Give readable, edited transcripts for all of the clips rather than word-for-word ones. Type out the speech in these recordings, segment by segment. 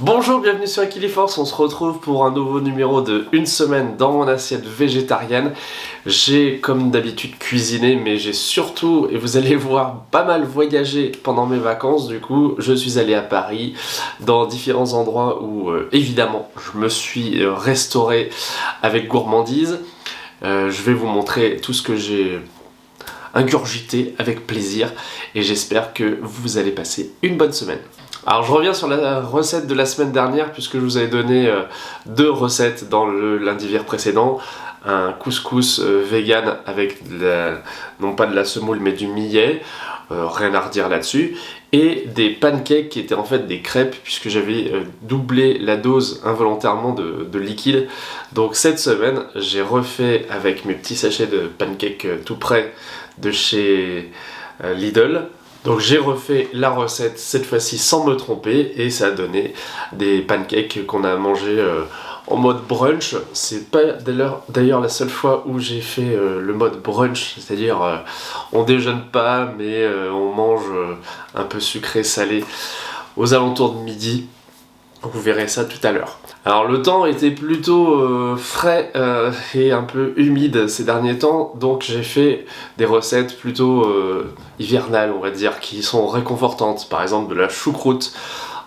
Bonjour, bienvenue sur Equiliforce, on se retrouve pour un nouveau numéro de Une semaine dans mon assiette végétarienne. J'ai comme d'habitude cuisiné, mais j'ai surtout, et vous allez voir, pas mal voyagé pendant mes vacances. Du coup, je suis allé à Paris, dans différents endroits où, évidemment, je me suis restauré avec gourmandise. Je vais vous montrer tout ce que j'ai ingurgité avec plaisir, et j'espère que vous allez passer une bonne semaine. Alors je reviens sur la recette de la semaine dernière puisque je vous avais donné deux recettes dans le lundi précédent. Un couscous vegan avec non pas de la semoule mais du millet, rien à redire là-dessus. Et des pancakes qui étaient en fait des crêpes puisque j'avais doublé la dose involontairement de liquide. Donc cette semaine j'ai refait avec mes petits sachets de pancakes tout prêts de chez Lidl. Donc j'ai refait la recette cette fois-ci sans me tromper et ça a donné des pancakes qu'on a mangé en mode brunch. C'est pas d'ailleurs la seule fois où j'ai fait le mode brunch, c'est-à-dire on déjeune pas mais on mange un peu sucré salé aux alentours de midi. Vous verrez ça tout à l'heure. Alors le temps était plutôt frais et un peu humide ces derniers temps, donc j'ai fait des recettes plutôt hivernales, on va dire, qui sont réconfortantes. Par exemple de la choucroute,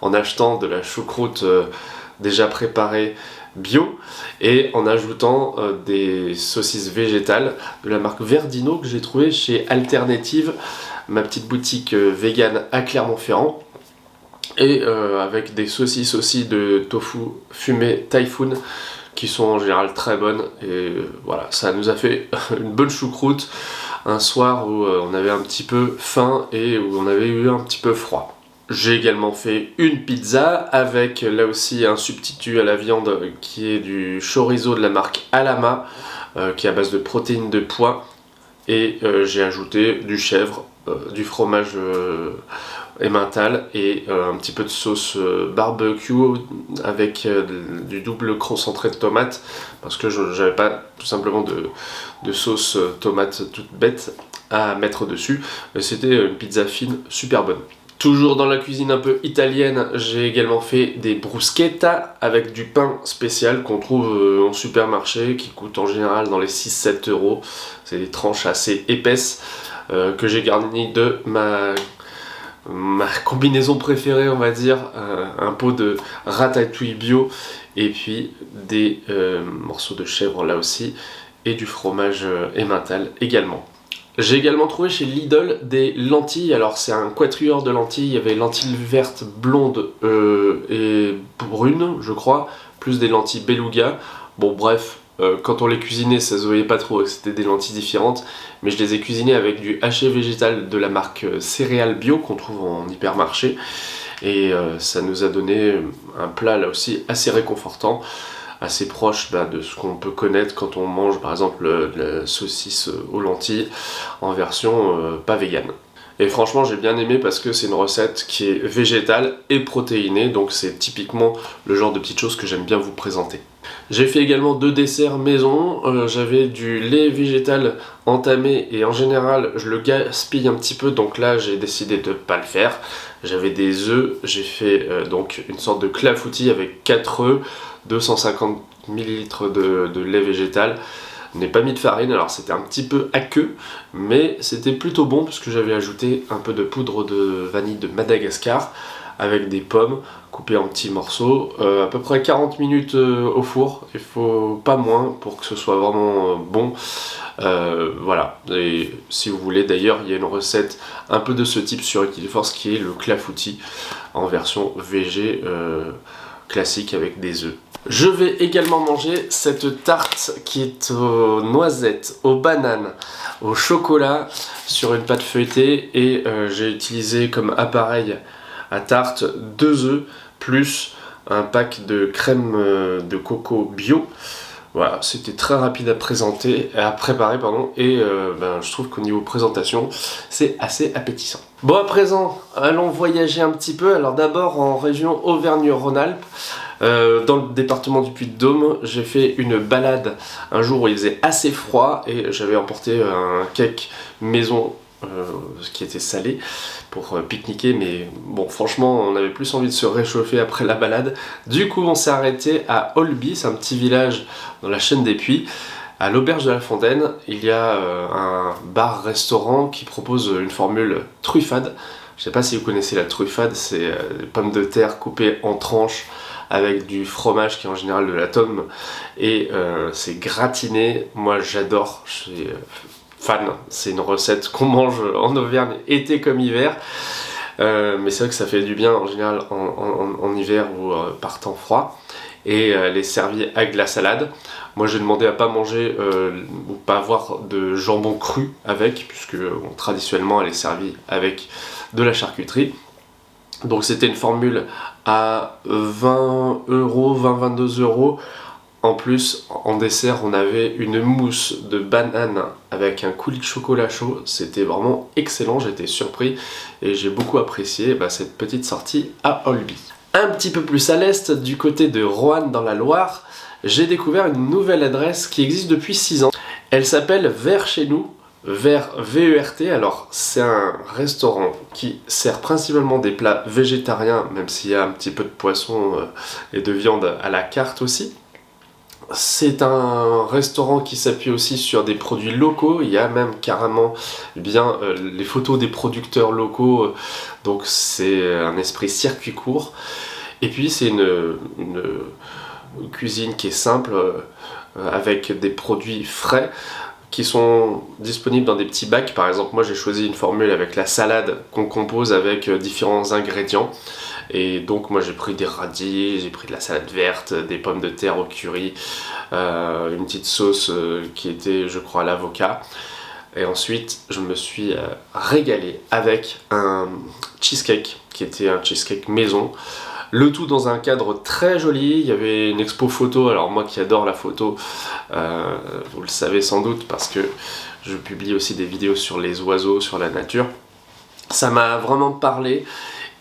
en achetant de la choucroute déjà préparée bio, et en ajoutant des saucisses végétales de la marque Verdino que j'ai trouvé chez Alternative, ma petite boutique vegan à Clermont-Ferrand. Et avec des saucisses aussi de tofu fumé Typhoon qui sont en général très bonnes. Et voilà, ça nous a fait une bonne choucroute un soir où on avait un petit peu faim et où on avait eu un petit peu froid. J'ai également fait une pizza avec là aussi un substitut à la viande qui est du chorizo de la marque Alama, qui est à base de protéines de pois. Et j'ai ajouté du chèvre, du fromage emmental et un petit peu de sauce barbecue avec du double concentré de tomate parce que j'avais pas tout simplement de sauce tomate toute bête à mettre dessus. C'était une pizza fine super bonne. Toujours dans la cuisine un peu italienne, j'ai également fait des bruschetta avec du pain spécial qu'on trouve en supermarché, qui coûte en général dans les 6-7 euros. C'est des tranches assez épaisses que j'ai garnies de ma combinaison préférée, on va dire, un pot de ratatouille bio et puis des morceaux de chèvre là aussi et du fromage emmental également. J'ai également trouvé chez Lidl des lentilles. Alors c'est un quatuor de lentilles, il y avait lentilles vertes, blondes et brunes je crois, plus des lentilles beluga. Bon bref, quand on les cuisinait ça se voyait pas trop, c'était des lentilles différentes, mais je les ai cuisinées avec du haché végétal de la marque Céréales Bio qu'on trouve en hypermarché, et ça nous a donné un plat là aussi assez réconfortant, assez proche de ce qu'on peut connaître quand on mange par exemple la saucisse aux lentilles en version pas vegan. Et franchement j'ai bien aimé parce que c'est une recette qui est végétale et protéinée, donc c'est typiquement le genre de petites choses que j'aime bien vous présenter. J'ai fait également deux desserts maison, j'avais du lait végétal entamé et en général je le gaspille un petit peu, donc là j'ai décidé de ne pas le faire. J'avais des œufs, j'ai fait donc une sorte de clafoutis avec 4 œufs, 250 ml de lait végétal. Je n'ai pas mis de farine, alors c'était un petit peu aqueux, mais c'était plutôt bon puisque j'avais ajouté un peu de poudre de vanille de Madagascar avec des pommes coupées en petits morceaux, à peu près 40 minutes au four, il faut pas moins pour que ce soit vraiment bon. Voilà, et si vous voulez d'ailleurs il y a une recette un peu de ce type sur Equiliforce qui est le clafoutis en version végé classique avec des œufs. Je vais également manger cette tarte qui est aux noisettes, aux bananes, au chocolat sur une pâte feuilletée, et j'ai utilisé comme appareil à tarte 2 œufs plus un pack de crème de coco bio. Voilà, c'était très rapide à préparer, et je trouve qu'au niveau présentation, c'est assez appétissant. Bon, à présent, allons voyager un petit peu. Alors d'abord en région Auvergne-Rhône-Alpes. Dans le département du Puy-de-Dôme, j'ai fait une balade un jour où il faisait assez froid et j'avais emporté un cake maison qui était salé pour pique-niquer, mais bon, franchement, on avait plus envie de se réchauffer après la balade. Du coup, on s'est arrêté à Olby, c'est un petit village dans la chaîne des Puys. À l'auberge de la Fontaine, il y a un bar-restaurant qui propose une formule truffade. Je ne sais pas si vous connaissez la truffade, c'est des pommes de terre coupées en tranches avec du fromage qui est en général de la tome et c'est gratiné. Moi j'adore, je suis fan. C'est une recette qu'on mange en Auvergne été comme hiver. Mais c'est vrai que ça fait du bien en général en hiver ou par temps froid. Et elle est servie avec de la salade. Moi j'ai demandé à pas manger ou pas avoir de jambon cru avec, puisque traditionnellement elle est servie avec de la charcuterie. Donc c'était une formule à 20 euros, 20-22 euros. En plus, en dessert, on avait une mousse de banane avec un coulis de chocolat chaud. C'était vraiment excellent, j'étais surpris et j'ai beaucoup apprécié cette petite sortie à Olby. Un petit peu plus à l'est, du côté de Roanne dans la Loire, j'ai découvert une nouvelle adresse qui existe depuis 6 ans. Elle s'appelle Vert chez nous, Vert V-E-R-T. Alors c'est un restaurant qui sert principalement des plats végétariens, même s'il y a un petit peu de poisson et de viande à la carte aussi. C'est un restaurant qui s'appuie aussi sur des produits locaux, il y a même carrément les photos des producteurs locaux, donc c'est un esprit circuit court. Et puis c'est une cuisine qui est simple, avec des produits frais qui sont disponibles dans des petits bacs. Par exemple, moi j'ai choisi une formule avec la salade qu'on compose avec différents ingrédients. Et donc moi j'ai pris des radis, j'ai pris de la salade verte, des pommes de terre au curry, une petite sauce qui était je crois à l'avocat. Et ensuite je me suis régalé avec un cheesecake qui était un cheesecake maison. Le tout dans un cadre très joli, il y avait une expo photo, alors moi qui adore la photo, vous le savez sans doute parce que je publie aussi des vidéos sur les oiseaux, sur la nature. Ça m'a vraiment parlé.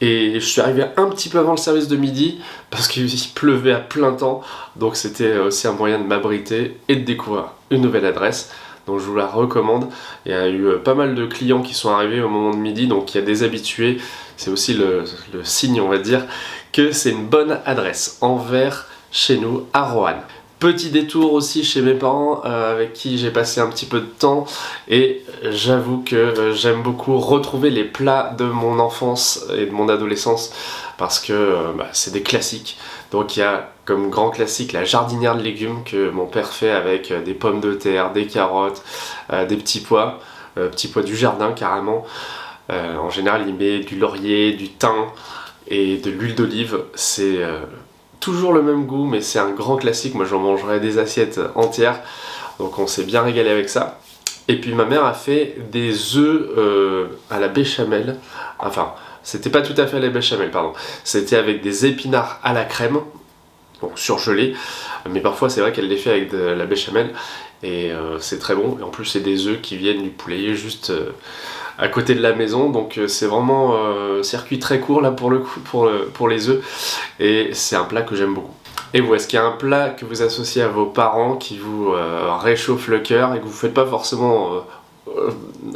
Et je suis arrivé un petit peu avant le service de midi parce qu'il pleuvait à plein temps, donc c'était aussi un moyen de m'abriter et de découvrir une nouvelle adresse. Donc je vous la recommande. Il y a eu pas mal de clients qui sont arrivés au moment de midi, donc il y a des habitués. C'est aussi le signe, on va dire, que c'est une bonne adresse. En Vert chez nous à Roanne. Petit détour aussi chez mes parents avec qui j'ai passé un petit peu de temps et j'avoue que j'aime beaucoup retrouver les plats de mon enfance et de mon adolescence parce que c'est des classiques. Donc il y a comme grand classique la jardinière de légumes que mon père fait avec des pommes de terre, des carottes, des petits pois du jardin carrément. En général il met du laurier, du thym et de l'huile d'olive. C'est toujours le même goût, mais c'est un grand classique. Moi j'en mangerais des assiettes entières, donc on s'est bien régalé avec ça. Et puis ma mère a fait des œufs à la béchamel, enfin c'était pas tout à fait à la béchamel, pardon, c'était avec des épinards à la crème, donc surgelés, mais parfois c'est vrai qu'elle les fait avec de la béchamel et c'est très bon. Et en plus c'est des œufs qui viennent du poulailler juste à côté de la maison, donc c'est vraiment circuit très court là pour le coup, pour les œufs, et c'est un plat que j'aime beaucoup. Et vous, est-ce qu'il y a un plat que vous associez à vos parents qui vous réchauffe le cœur et que vous faites pas forcément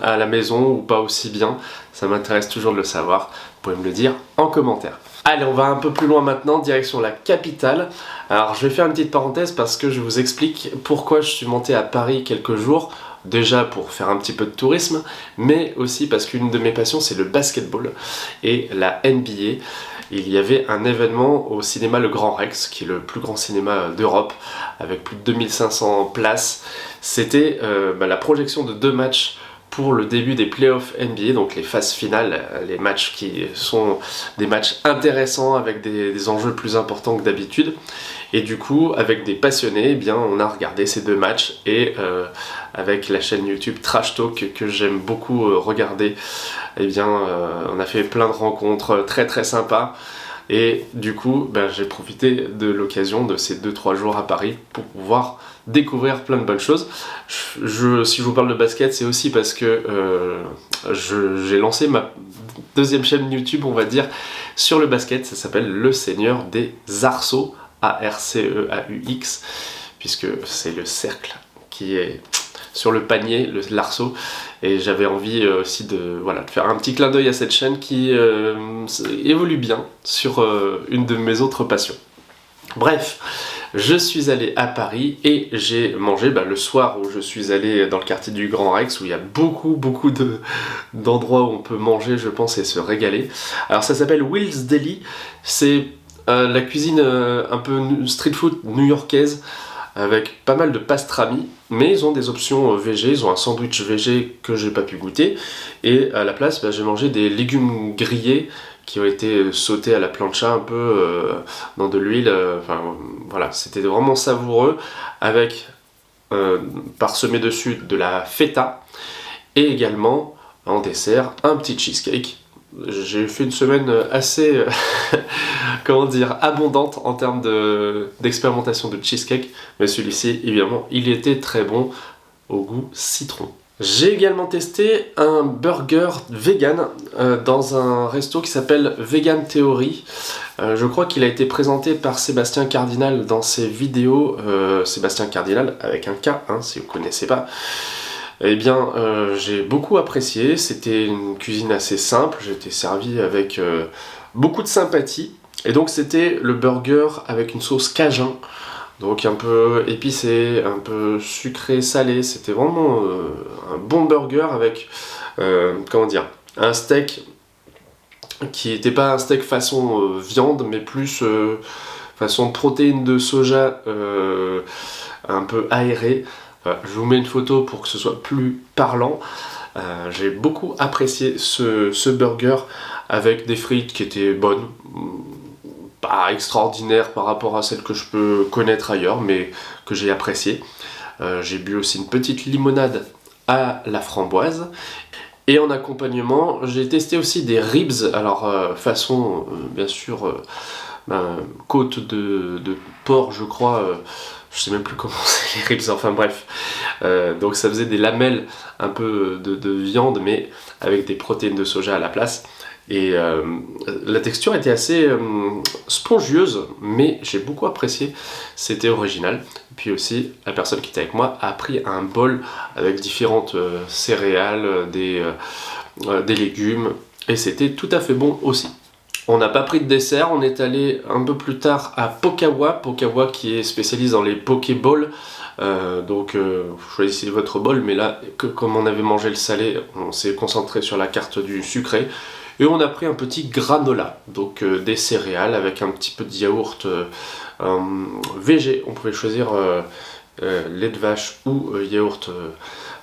à la maison ou pas aussi bien? Ça m'intéresse toujours de le savoir, vous pouvez me le dire en commentaire. Allez, on va un peu plus loin maintenant, direction la capitale. Alors je vais faire une petite parenthèse parce que je vous explique pourquoi je suis monté à Paris quelques jours. Déjà pour faire un petit peu de tourisme, mais aussi parce qu'une de mes passions c'est le basketball et la NBA. Il y avait un événement au cinéma Le Grand Rex, qui est le plus grand cinéma d'Europe, avec plus de 2500 places. C'était la projection de 2 matchs pour le début des playoffs NBA, donc les phases finales, les matchs qui sont des matchs intéressants avec des enjeux plus importants que d'habitude. Et du coup, avec des passionnés, on a regardé ces 2 matchs et avec la chaîne YouTube Trash Talk que j'aime beaucoup regarder, on a fait plein de rencontres très très sympas. Et du coup, j'ai profité de l'occasion de ces 2-3 jours à Paris pour pouvoir découvrir plein de bonnes choses. Si je vous parle de basket, c'est aussi parce que j'ai lancé ma deuxième chaîne YouTube, on va dire, sur le basket. Ça s'appelle Le Seigneur des Arceaux, A-R-C-E-A-U-X, puisque c'est le cercle qui est sur le panier, l'arceau, et j'avais envie aussi de faire un petit clin d'œil à cette chaîne qui évolue bien sur une de mes autres passions. Bref, je suis allé à Paris et j'ai mangé le soir où je suis allé dans le quartier du Grand Rex, où il y a beaucoup d'endroits où on peut manger, je pense, et se régaler. Alors ça s'appelle Will's Deli, c'est la cuisine un peu street food new-yorkaise, avec pas mal de pastrami, mais ils ont des options végé, ils ont un sandwich végé que j'ai pas pu goûter, et à la place j'ai mangé des légumes grillés qui ont été sautés à la plancha un peu dans de l'huile, voilà, c'était vraiment savoureux, avec parsemé dessus de la feta, et également en dessert un petit cheesecake. J'ai fait une semaine assez, comment dire, abondante en termes d'expérimentation de cheesecake, mais celui-ci, évidemment, il était très bon au goût citron. J'ai également testé un burger vegan dans un resto qui s'appelle Vegan Theory. Je crois qu'il a été présenté par Sébastien Cardinal dans ses vidéos. Sébastien Cardinal avec un K, si vous ne connaissez pas. Eh bien, j'ai beaucoup apprécié, c'était une cuisine assez simple, j'ai été servi avec beaucoup de sympathie, et donc c'était le burger avec une sauce cajun, donc un peu épicé, un peu sucré, salé, c'était vraiment un bon burger avec, un steak qui n'était pas un steak façon viande, mais plus façon protéines de soja un peu aéré. Je vous mets une photo pour que ce soit plus parlant. J'ai beaucoup apprécié ce burger avec des frites qui étaient bonnes, pas extraordinaires par rapport à celles que je peux connaître ailleurs, mais que j'ai apprécié. J'ai bu aussi une petite limonade à la framboise. Et en accompagnement, j'ai testé aussi des ribs, alors façon bien sûr côte de porc, je crois. Je sais même plus comment c'est les ribs, enfin bref. Donc ça faisait des lamelles un peu de viande, mais avec des protéines de soja à la place. Et la texture était assez spongieuse, mais j'ai beaucoup apprécié, c'était original. Et puis aussi, la personne qui était avec moi a pris un bol avec différentes céréales, des légumes, et c'était tout à fait bon aussi. On n'a pas pris de dessert, on est allé un peu plus tard à Pokawa qui est spécialiste dans les Pokéballs. Donc vous choisissez votre bol, mais là, comme on avait mangé le salé, on s'est concentré sur la carte du sucré. Et on a pris un petit granola, donc des céréales avec un petit peu de yaourt végé. On pouvait choisir lait de vache ou yaourt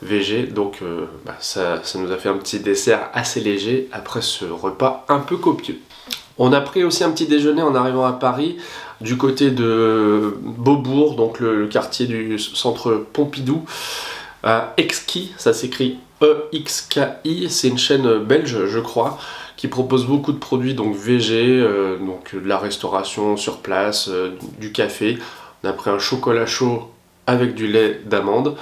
végé, donc ça nous a fait un petit dessert assez léger après ce repas un peu copieux. On a pris aussi un petit déjeuner en arrivant à Paris, du côté de Beaubourg, donc le quartier du centre Pompidou, à Exquis, ça s'écrit E-X-K-I, c'est une chaîne belge je crois, qui propose beaucoup de produits donc végé, donc de la restauration sur place, du café. On a pris un chocolat chaud avec du lait d'amande,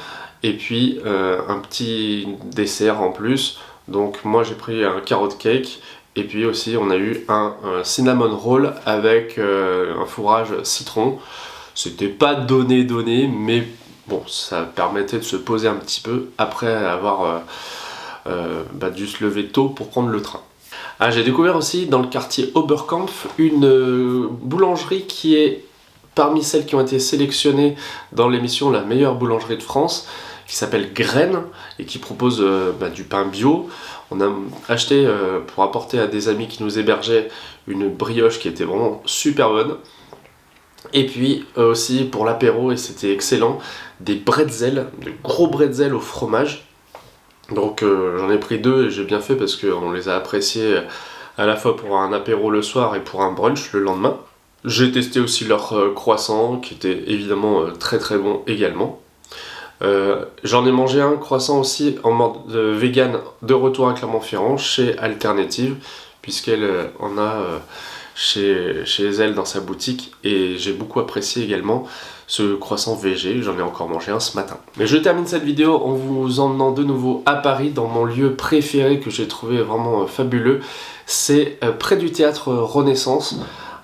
et puis un petit dessert en plus. Donc moi j'ai pris un carrot cake, et puis aussi on a eu un cinnamon roll avec un fourrage citron. C'était pas donné, mais bon, ça permettait de se poser un petit peu après avoir dû se lever tôt pour prendre le train. J'ai découvert aussi dans le quartier Oberkampf une boulangerie qui est parmi celles qui ont été sélectionnées dans l'émission La meilleure boulangerie de France, qui s'appelle Graines et qui propose du pain bio. On a acheté pour apporter à des amis qui nous hébergeaient une brioche qui était vraiment super bonne. Et puis aussi pour l'apéro, et c'était excellent, des bretzels, de gros bretzels au fromage. Donc j'en ai pris 2 et j'ai bien fait parce qu'on les a appréciés à la fois pour un apéro le soir et pour un brunch le lendemain. J'ai testé aussi leurs croissants qui étaient évidemment très très bons également. J'en ai mangé un croissant aussi en mode vegan de retour à Clermont-Ferrand chez Alternative, puisqu'elle en a chez elle dans sa boutique, et j'ai beaucoup apprécié également ce croissant végé. J'en ai encore mangé un ce matin. Mais je termine cette vidéo en vous emmenant de nouveau à Paris, dans mon lieu préféré que j'ai trouvé vraiment fabuleux. C'est près du théâtre Renaissance,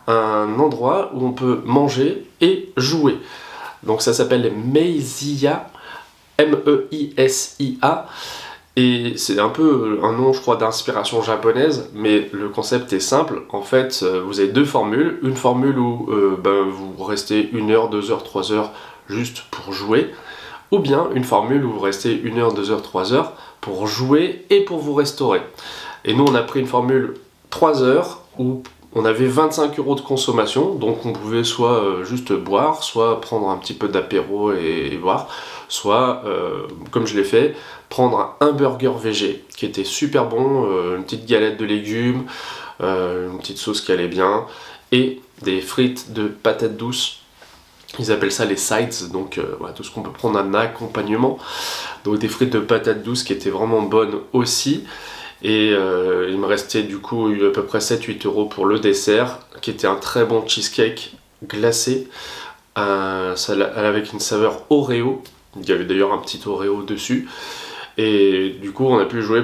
un endroit où on peut manger et jouer. Donc ça s'appelle Meizia Meisia. Et c'est un peu un nom, je crois, d'inspiration japonaise, mais le concept est simple. En fait, vous avez deux formules. Une formule où vous restez 1 heure, 2 heures, 3 heures juste pour jouer, ou bien une formule où vous restez 1 heure, 2 heures, 3 heures pour jouer et pour vous restaurer. Et nous, on a pris une formule 3 heures où on avait 25 € de consommation, donc on pouvait soit juste boire, soit prendre un petit peu d'apéro et boire, soit, comme je l'ai fait, prendre un burger végé qui était super bon, une petite galette de légumes, une petite sauce qui allait bien, et des frites de patates douces. Ils appellent ça les sides, donc voilà, tout ce qu'on peut prendre en accompagnement. Donc des frites de patates douces qui étaient vraiment bonnes aussi. Et il me restait du coup à peu près 7-8 € pour le dessert, qui était un très bon cheesecake glacé, avec une saveur Oreo. Il y avait d'ailleurs un petit Oreo dessus. Et du coup, on a pu jouer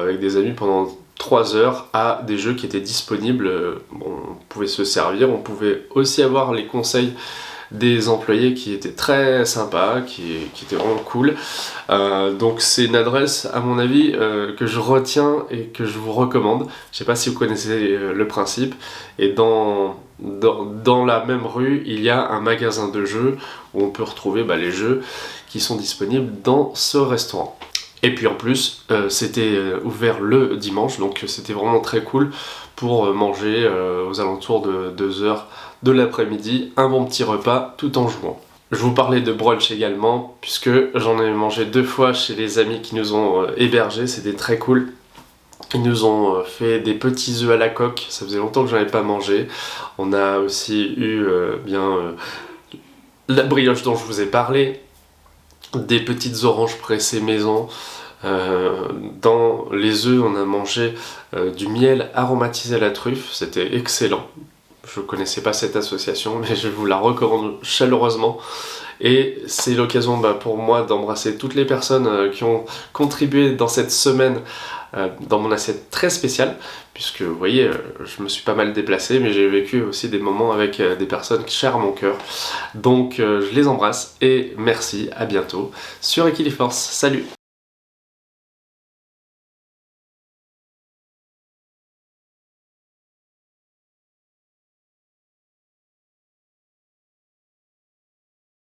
avec des amis pendant 3 heures à des jeux qui étaient disponibles. On pouvait se servir, on pouvait aussi avoir les conseils des employés qui étaient très sympas, qui étaient vraiment cool. Donc c'est une adresse, à mon avis, que je retiens et que je vous recommande. Je sais pas si vous connaissez le principe. Et dans la même rue, il y a un magasin de jeux où on peut retrouver les jeux qui sont disponibles dans ce restaurant. Et puis en plus, c'était ouvert le dimanche, donc c'était vraiment très cool pour manger aux alentours de 2 heures de l'après-midi, un bon petit repas tout en jouant. Je vous parlais de brunch également, puisque j'en ai mangé 2 fois chez les amis qui nous ont hébergés, c'était très cool. Ils nous ont fait des petits œufs à la coque, ça faisait longtemps que j'en avais pas mangé. On a aussi eu la brioche dont je vous ai parlé, des petites oranges pressées maison. Dans les œufs, on a mangé du miel aromatisé à la truffe, c'était excellent. Je ne connaissais pas cette association, mais je vous la recommande chaleureusement. Et c'est l'occasion pour moi d'embrasser toutes les personnes qui ont contribué dans cette semaine dans mon assiette très spéciale, puisque vous voyez, je me suis pas mal déplacé, mais j'ai vécu aussi des moments avec des personnes chères à mon cœur. Donc je les embrasse et merci, à bientôt sur Equiliforce. Salut!